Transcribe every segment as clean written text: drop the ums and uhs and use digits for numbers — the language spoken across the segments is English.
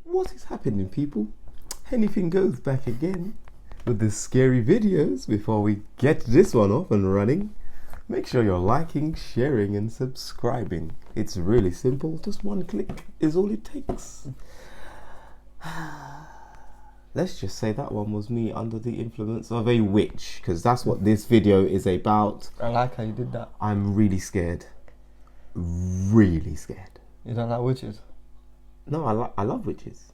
What is happening, people? Anything Goes back again with the scary videos. Before we get this one off and running, make sure you're liking, sharing and subscribing. It's really simple, just one click is all it takes. Let's just say that one was me under the influence of a witch, because that's what this video is about. I like how you did that. I'm really scared. Really scared. You don't like witches? No, I love witches.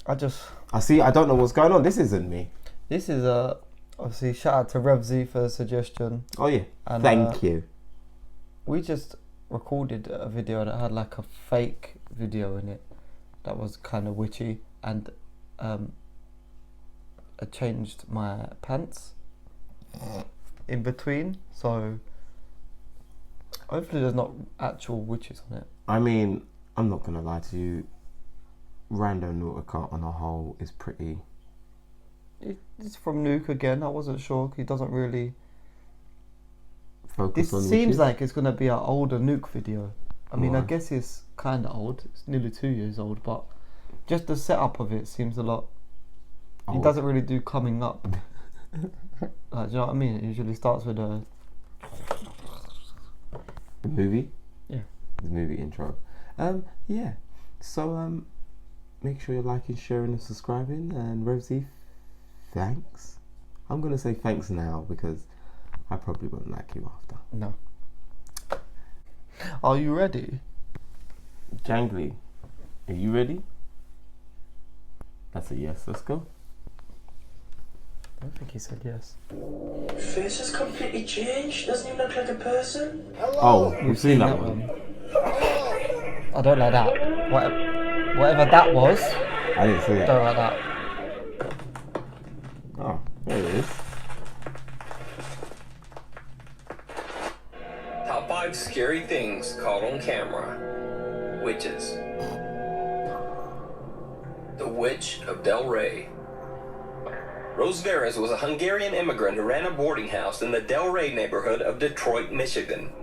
I don't know what's going on. This isn't me. This is obviously shout out to Revzy for the suggestion. Oh yeah, and, thank you. We just recorded a video that had like a fake video in it that was kind of witchy, and I changed my pants in between, so hopefully there's not actual witches on it. I mean, I'm not gonna lie to you, Rando Nuke'S on a whole is pretty... It's from Nuke again. I wasn't sure. He doesn't really focus on witches. It seems like it's gonna be an older Nuke video. I mean, I guess it's kind of old. It's nearly 2 years old, but just the setup of it seems a lot... He doesn't really do coming up. Like, do you know what I mean? It usually starts with a... The movie? Yeah. The movie intro. Yeah. So, make sure you're liking, sharing and subscribing. And Rosie, thanks. I'm going to say thanks now because I probably won't like you after. No. Are you ready? Jangly, are you ready? That's a yes. Let's go. I don't think he said yes. Face has completely changed. Doesn't even look like a person. Hello. Oh, we've seen that one. I don't like that. Whatever that was. I didn't see it. Don't like that. Oh, there it is. Top 5 scary things caught on camera. Witches. The Witch of Delray. Rose Veres was a Hungarian immigrant who ran a boarding house in the Delray neighborhood of Detroit, Michigan.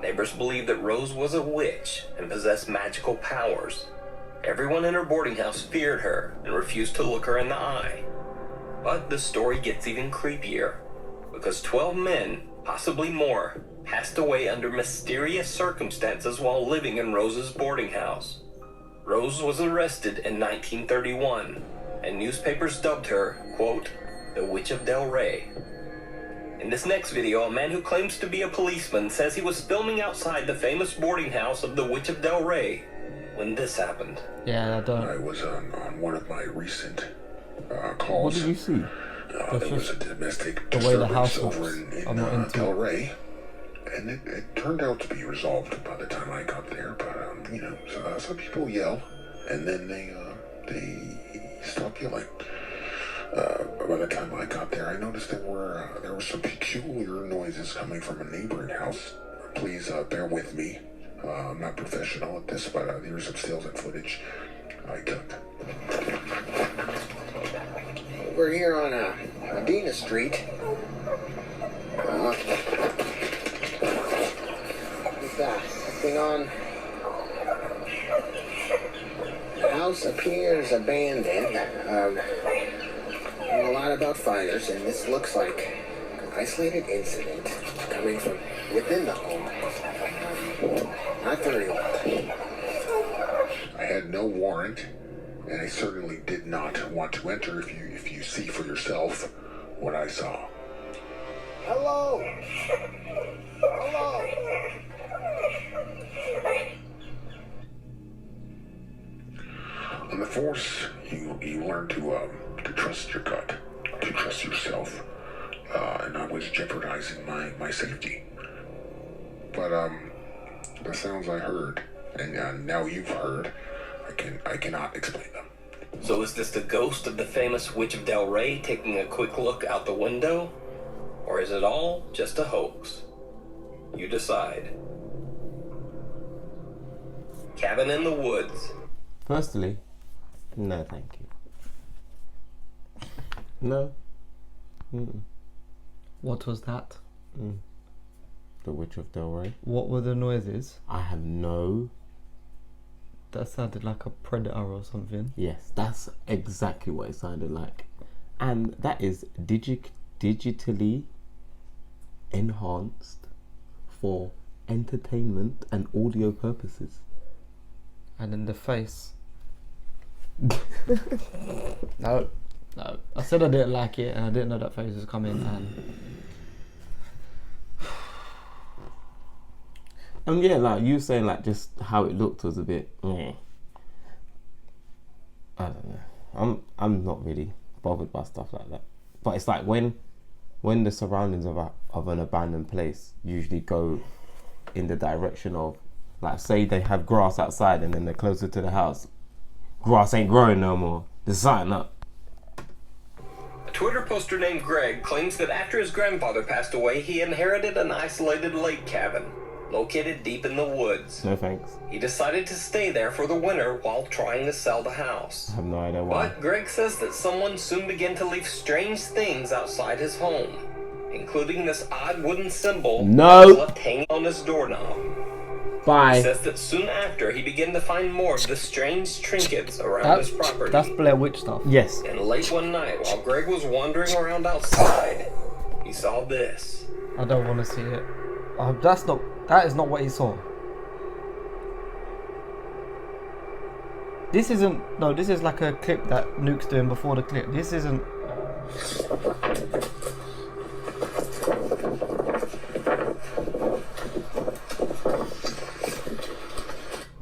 Neighbors believed that Rose was a witch and possessed magical powers. Everyone in her boarding house feared her and refused to look her in the eye. But the story gets even creepier, because 12 men, possibly more, passed away under mysterious circumstances while living in Rose's boarding house. Rose was arrested in 1931, and newspapers dubbed her, quote, the Witch of Delray. In this next video, a man who claims to be a policeman says he was filming outside the famous boarding house of the Witch of Delray when this happened. Yeah, I don't. I was on one of my recent calls. What did you see? There was a domestic the way the house disturbance over looks. in I'm not into Delray, and it turned out to be resolved by the time I got there. But you know, some people yell, and then they stop yelling. By the time I got there, I noticed there were some peculiar noises coming from a neighboring house. Please bear with me. I'm not professional at this, but here's some stills and footage I took. We're here on Medina Street. What's that? Something on? The house appears abandoned. A lot about fires, and this looks like an isolated incident coming from within the home. Not very old. I had no warrant, and I certainly did not want to enter if you see for yourself what I saw. Hello! Hello! On the force, you learn to trust your gut, to trust yourself, and I was jeopardizing my safety. But the sounds I heard, and now you've heard, I cannot explain them. So is this the ghost of the famous Witch of Delray taking a quick look out the window? Or is it all just a hoax? You decide. Cabin in the Woods. Firstly, no thank you. No. Mm-mm. What was that? The Witch of Delray. What were the noises? I have no That sounded like a predator or something. Yes, that's exactly what it sounded like. And that is digitally enhanced for entertainment and audio purposes. And in the face. No. I said I didn't like it, and I didn't know that face was coming. And yeah, like you saying, like just how it looked was a bit. I don't know. I'm not really bothered by stuff like that. But it's like when the surroundings of an abandoned place usually go in the direction of, like, say they have grass outside and then they're closer to the house, grass ain't growing no more. There's something up. A Twitter poster named Greg claims that after his grandfather passed away, he inherited an isolated lake cabin located deep in the woods. No thanks. He decided to stay there for the winter while trying to sell the house. I have no idea why. But Greg says that someone soon began to leave strange things outside his home, including this odd wooden symbol that was left hanging on his doorknob. Bye. He says that soon after, he began to find more of the strange trinkets around his property. That's Blair Witch stuff. Yes. And late one night, while Greg was wandering around outside, he saw this. I don't want to see it. That is not what he saw. This isn't. No, this is like a clip that Nuke's doing before the clip. This isn't.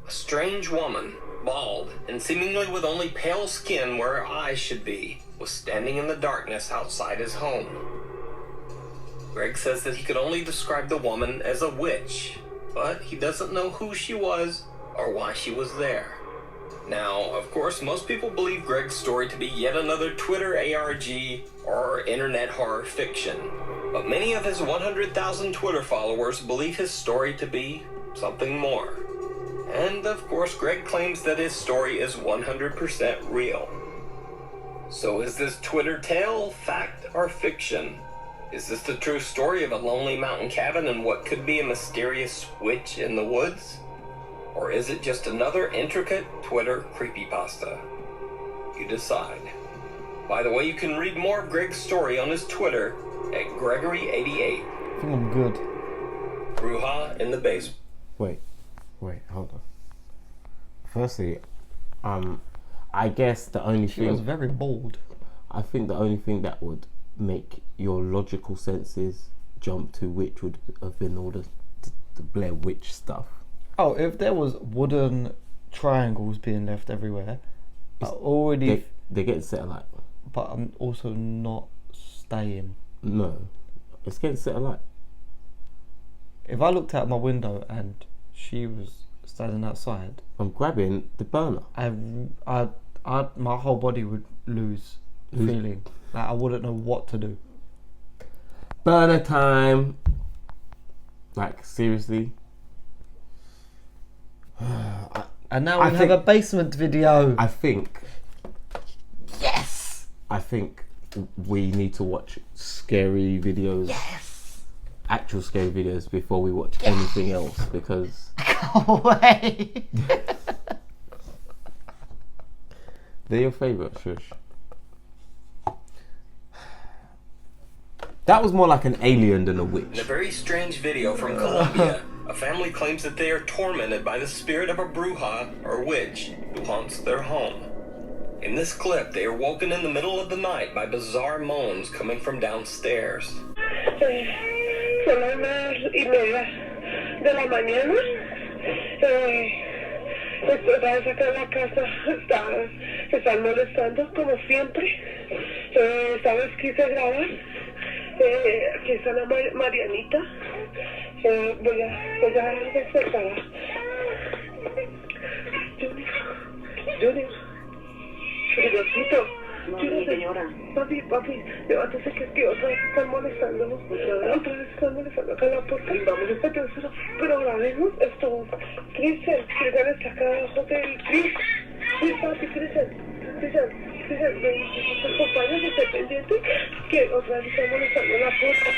A strange woman, bald, and seemingly with only pale skin where her eyes should be, was standing in the darkness outside his home. Greg says that he could only describe the woman as a witch, but he doesn't know who she was or why she was there. Now, of course, most people believe Greg's story to be yet another Twitter ARG or internet horror fiction, but many of his 100,000 Twitter followers believe his story to be something more. And, of course, Greg claims that his story is 100% real. So is this Twitter tale fact or fiction? Is this the true story of a lonely mountain cabin and what could be a mysterious witch in the woods? Or is it just another intricate Twitter creepypasta? You decide. By the way, you can read more of Greg's story on his Twitter at Gregory88. I think I'm good. Bruja in the basement. Wait, hold on. Firstly, I guess the only She thing... was very bold. I think the only thing that would make your logical senses jump to witch would have been all the Blair Witch stuff. Oh, if there was wooden triangles being left everywhere, they're getting set alight. But I'm also not staying. No, it's getting set alight. If I looked out my window and she was standing outside, I'm grabbing the burner. my whole body would lose feeling. Like I wouldn't know what to do. Burner time. Like, seriously. And now we have a basement video. I think we need to watch scary videos. Yes. Actual scary videos before we watch anything else, because Go away. they're your favourite, shush. That was more like an alien than a witch. In a very strange video from Colombia, a family claims that they are tormented by the spirit of a bruja, or witch, who haunts their home. In this clip, they are woken in the middle of the night by bizarre moans coming from downstairs. Son las 9:30 de la mañana. Otra vez acá en la casa se están molestando como siempre. ¿Sabes qué hice grabar? Aquí está la Marianita. Voy a despertar. Junior. Diosito. No, señora. Papi, levántese que otra vez están molestando. Otra vez están molestando acá en la puerta. Vamos a estar pensando, pero grabemos esto. Cristian está acá abajo del Cris. Sí, papi, Cristian, acompáñame, esté pendiente, que otra vez están molestando en la puerta.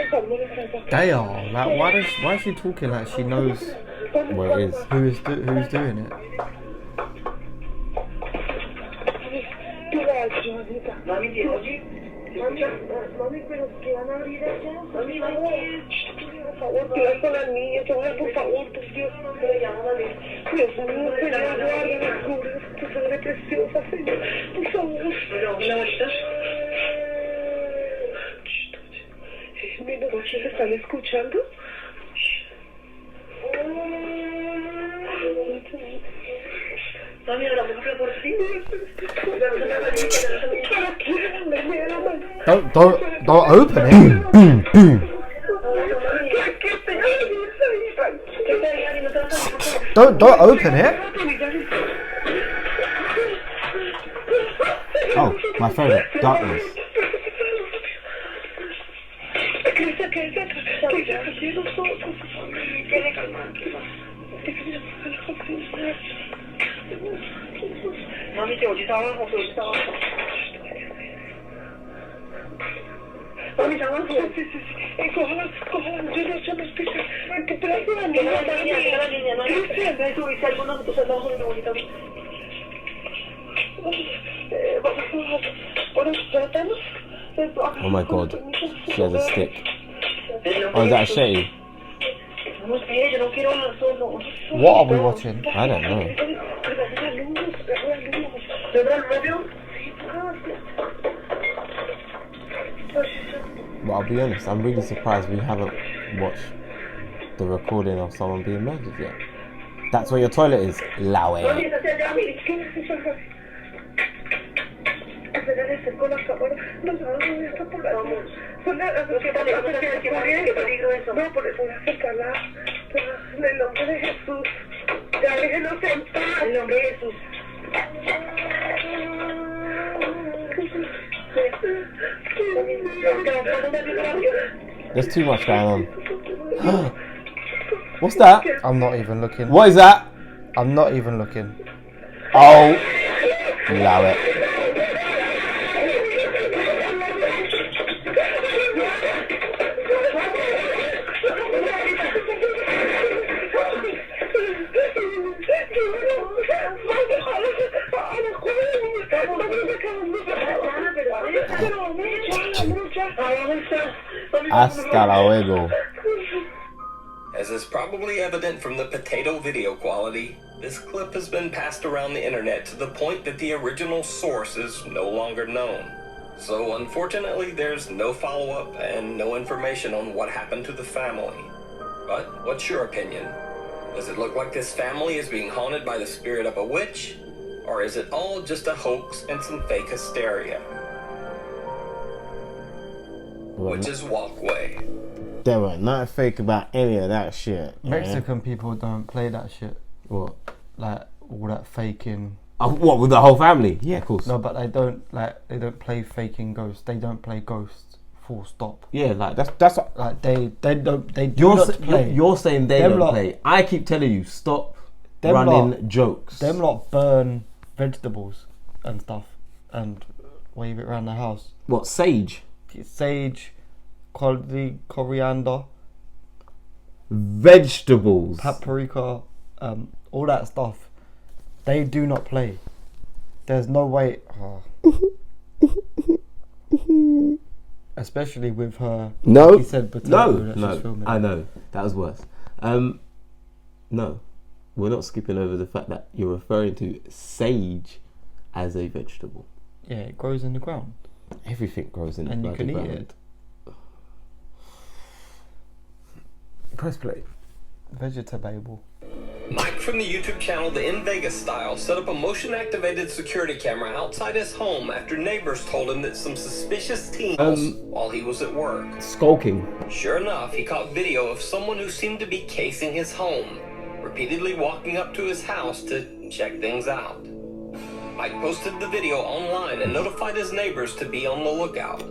Están molestando. Damn, like why is she talking like she knows Where it is. who's doing it? Mami, oye. Mami, pero ¿qué van a abrir allá? Mami, por favor, cuidado con la niña, por favor, por Dios. Dios mío, Señor, guarda, descubre tu sangre preciosa, Señor, por favor. Pero, ¿la abuelita? Mira, ¿se están escuchando? Mami, ahora vamos a por sí. Don't open it. Don't open it. Oh, my favourite, darkness. Mami, te oye, está abajo, te oye, está abajo. Mami, está abajo. Sí. Cójala, yo no explico. ¿Qué traes de la niña? La niña, no. Cristian, ¿me subiste alguno de tus hermanos de bonita? Oh my god, she has a stick. Oh, is that a shade? What are we watching? I don't know. But I'll be honest, I'm really surprised we haven't watched the recording of someone being murdered yet. That's where your toilet is, Laue. No, por eso voy a acercarla. En el nombre de Jesús. Ya déjenos en paz. En el nombre de Jesús. There's too much going on. What's that? I'm not even looking. What is that? I'm not even looking. Oh, allow it. Hasta luego. As is probably evident from the potato video quality, this clip has been passed around the internet to the point that the original source is no longer known. So unfortunately, there's no follow-up and no information on what happened to the family. But what's your opinion? Does it look like this family is being haunted by the spirit of a witch? Or is it all just a hoax and some fake hysteria? Witch's Walkway. There were nothing fake about any of that shit. Mexican people don't play that shit. What? Like all that faking. What, with the whole family? Yeah, of course. No, but they don't play faking ghosts. They don't play ghosts. Full stop. Yeah, like that's like they do not play. You're saying they them don't play. I keep telling you, stop running jokes. Them lot burn vegetables and stuff and wave it around the house. What, sage? Sage, coriander, vegetables, paprika, all that stuff. They do not play. There's no way. Oh. Especially with her. No. He said No. Filming. I know that was worse. No, we're not skipping over the fact that you're referring to sage as a vegetable. Yeah, it grows in the ground. Everything grows in the ground. And you can ground. eat it. Press play. Vegetable. Mike from the YouTube channel The In Vegas Style set up a motion-activated security camera outside his home after neighbors told him that some suspicious teens while he was at work. Skulking. Sure enough, he caught video of someone who seemed to be casing his home, repeatedly walking up to his house to check things out. Mike posted the video online and notified his neighbors to be on the lookout.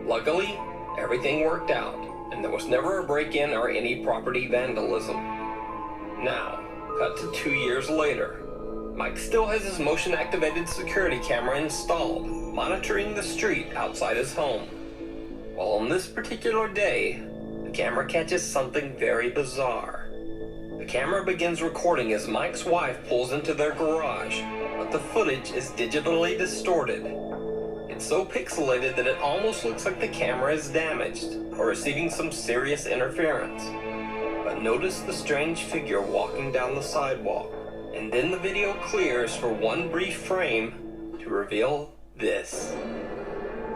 Luckily, everything worked out, and there was never a break-in or any property vandalism. Now, cut to 2 years later. Mike still has his motion-activated security camera installed, monitoring the street outside his home. Well, on this particular day, the camera catches something very bizarre. The camera begins recording as Mike's wife pulls into their garage, but the footage is digitally distorted. It and so pixelated that it almost looks like the camera is damaged or receiving some serious interference. But notice the strange figure walking down the sidewalk, and then the video clears for one brief frame to reveal this.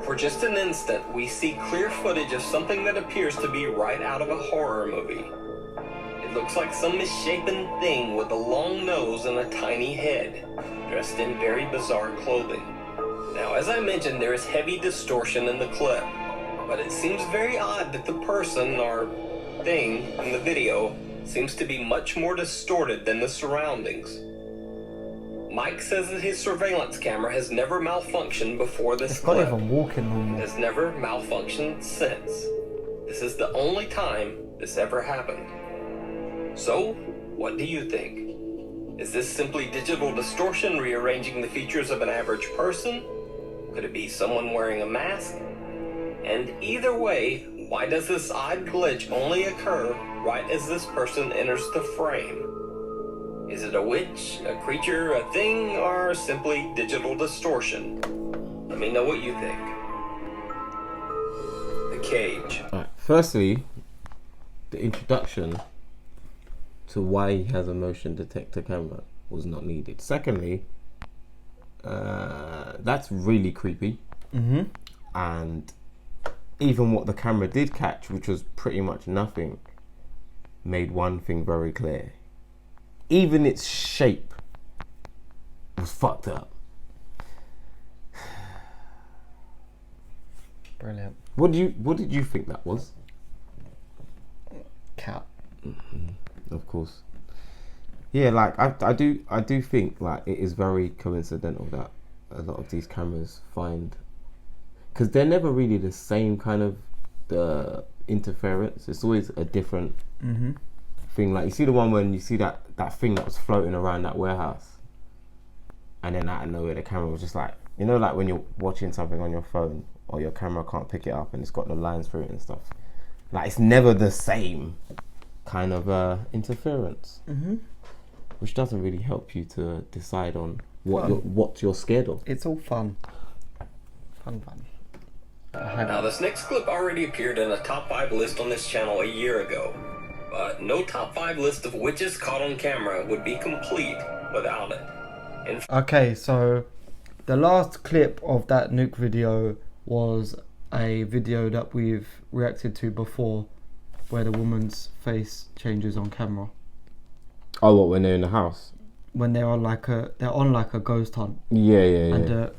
For just an instant, we see clear footage of something that appears to be right out of a horror movie. It looks like some misshapen thing with a long nose and a tiny head, dressed in very bizarre clothing. Now, as I mentioned, there is heavy distortion in the clip, but it seems very odd that the person or thing in the video seems to be much more distorted than the surroundings. Mike says that his surveillance camera has never malfunctioned before this It's not clip. even walking normal. Has never malfunctioned since. This is the only time this ever happened. So, what do you think? Is this simply digital distortion rearranging the features of an average person? Could it be someone wearing a mask? And either way, why does this odd glitch only occur right as this person enters the frame? Is it a witch, a creature, a thing, or simply digital distortion? Let me know what you think. The cage. Alright, firstly, the introduction to why he has a motion detector camera was not needed. Secondly, that's really creepy. Mm-hmm. And even what the camera did catch, which was pretty much nothing, made one thing very clear. Even its shape was fucked up. Brilliant. What did you think that was? Cat. Of course. Yeah, like I do think like it is very coincidental that a lot of these cameras find, because they're never really the same kind of the interference. It's always a different thing. Like you see the one when you see that thing that was floating around that warehouse, and then out of nowhere the camera was just like, you know, like when you're watching something on your phone or your camera can't pick it up and it's got the lines through it and stuff. Like it's never the same kind of interference, which doesn't really help you to decide on what you're scared of. It's all fun. Fun. Now, this next clip already appeared in a top 5 list on this channel a year ago, but no top 5 list of witches caught on camera would be complete without it. Okay, so the last clip of that Nuke video was a video that we've reacted to before, where the woman's face changes on camera. Oh, what, when they're in the house? When they're on like a ghost hunt. Yeah. And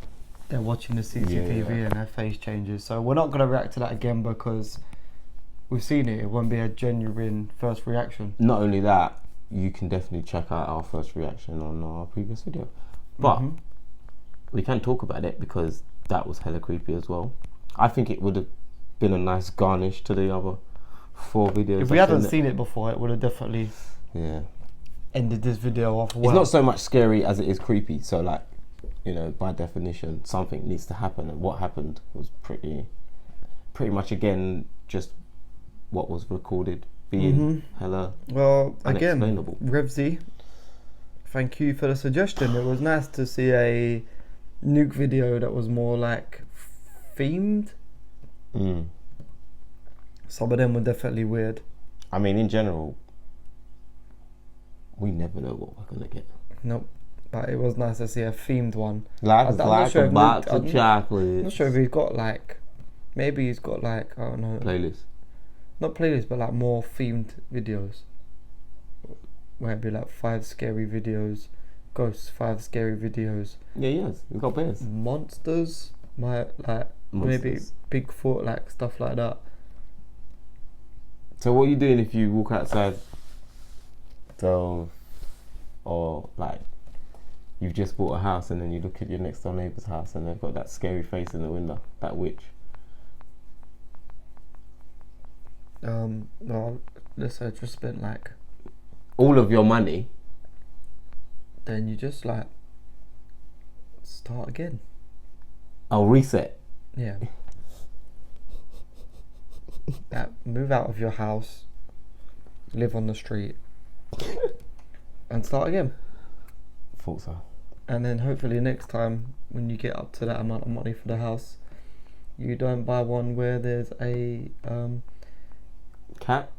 they're watching the CCTV Yeah. and their face changes. So we're not gonna react to that again because we've seen it. It won't be a genuine first reaction. Not only that, you can definitely check out our first reaction on our previous video. But we can talk about it because that was hella creepy as well. I think it would have been a nice garnish to the other 4 videos. If we hadn't seen it before, it would have definitely ended this video off well. It's not so much scary as it is creepy. So like, you know, by definition, something needs to happen, and what happened was pretty much again just what was recorded being hella again, Revsy, thank you for the suggestion. It was nice to see a Nuke video that was more like themed. Some of them were definitely weird. I mean, in general, we never know what we're gonna get. Nope. But it was nice to see a themed one. Like a box of chocolate. I'm not sure if he's got like, maybe he's got like, I don't know. Playlist. Not playlists, but like more themed videos. Where it'd be like 5 scary videos, ghosts, 5 scary videos. Yeah, yes. We've got bears. Monsters, maybe Bigfoot, like stuff like that. So what are you doing if you walk outside, or like you've just bought a house and then you look at your next door neighbour's house and they've got that scary face in the window, that witch? No, let's say I just spent like all of your money. Then you just like start again. I'll reset. Yeah. Move out of your house, live on the street, and start again. Thought so. And then hopefully next time when you get up to that amount of money for the house, you don't buy one where there's a cat,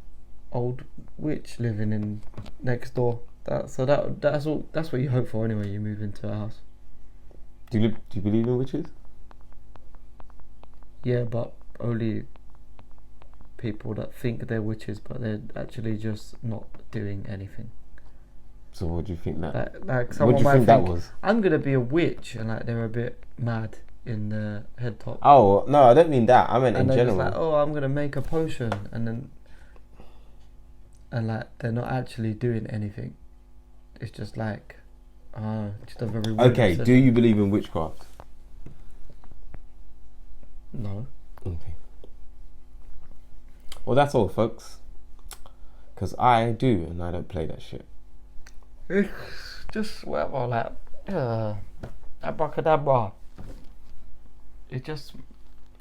old witch living in next door. That's what you hope for anyway. You move into a house. Do you believe in witches? Yeah, but only people that think they're witches, but they're actually just not doing anything. So what do you think that? Like What someone do you might think that was? I'm gonna be a witch, and like they're a bit mad in the head top. Oh no, I don't mean that. I meant And in they're general. just like, oh, I'm gonna make a potion, and like they're not actually doing anything. It's just like, just a very weird Okay, obsession. do you believe in witchcraft? No. Okay. Well, that's all, folks. Because I do, and I don't play that shit. It's just whatever, like, abracadabra. It just,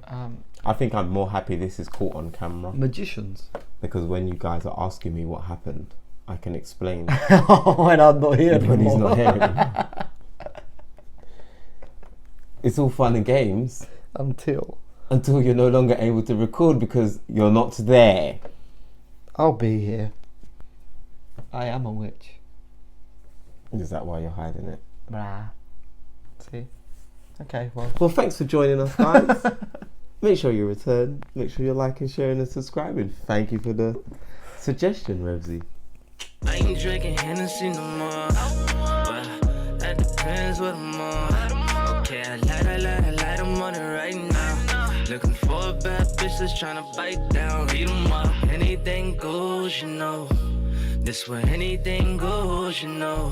I think I'm more happy this is caught on camera. magicians. Because when you guys are asking me what happened, I can explain When I'm not here when he's anymore. not here anymore. It's all fun and games Until you're no longer able to record because you're not there. I'll be here. I am a witch. Is that why you're hiding it? Blah. See? Okay, well. Well, thanks for joining us, guys. Make sure you return. Make sure you're liking, sharing, and subscribing. Thank you for the suggestion, Revsy. I ain't drinking Hennessy no more. Well, that depends what I'm on. Okay, I light, I'm on it right now. Looking for a bad bitch that's tryna bite down. Read 'em up. Anything goes, you know. This where anything goes, you know.